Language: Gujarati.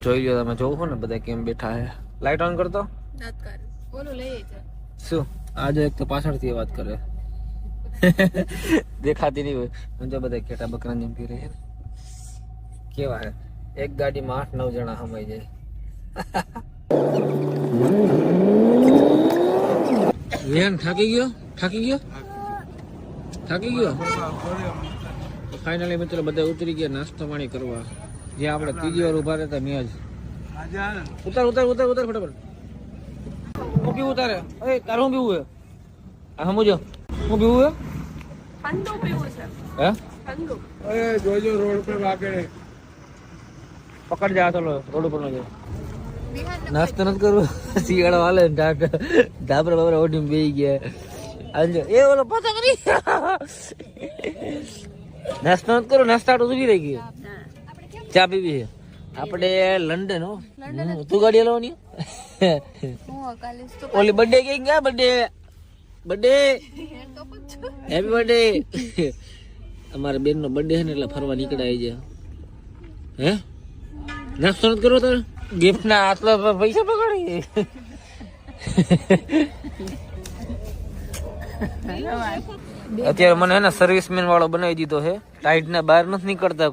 જોઈ લ્યો તમે જોવો ને બધા કેમ બેઠા હે લાઈટ ઓન કરતો શું આજે એક તો પાછળથી વાત કરે દેખાતી નહીં હોય જો બધા કેટા બકરા જેમ પી રહી કેવા હે એક ગાડીમાં 8-9 જણા હમાઈ જાય વેન થાકી ગયો ફાઇનલી મિત્રો બધા ઉતરી ગયા નાસ્તો પાણી કરવા જે આપણે ત્રીજી વાર ઉભા રહેતા મેં જ ઉતાર ફટાફટ હું પીવું તારે એ તારે હું પીવું હે આ સમજો હું પીવું હે ઠંડુ પીવું છે હે ઠંડુ એ જોજો રોડ પર વાગે પકડ જા ચલો રોડ ઉપર નો જાય નાસ્તો નથી કરવું શિયાળો હાલે ઢાબરા બાબરા ઓઢીને બેસી ગયા આજે એ ઓલો પાછા કરી નાસ્તો નથી કરો નાસ્તા આટલું સુધી રહી ગયું ચા પીવી છે આપણે લંડન હો તું ગાડી હલાવવાની ઓલી બર્થડે કઈ ગયા બર્થડે હેપી બર્થડે અમારા બેન નો બર્થડે છે ને એટલે ફરવા નીકળાય છે હે નાસ્તો નથી કરવો તારે ગિફ્ટ ના આટલા પૈસા પકડી અત્યારે મને હે ને સર્વિસમેન વાળો બનાવી દીધો છે ટાઈટ ને બહાર નથી નીકળતા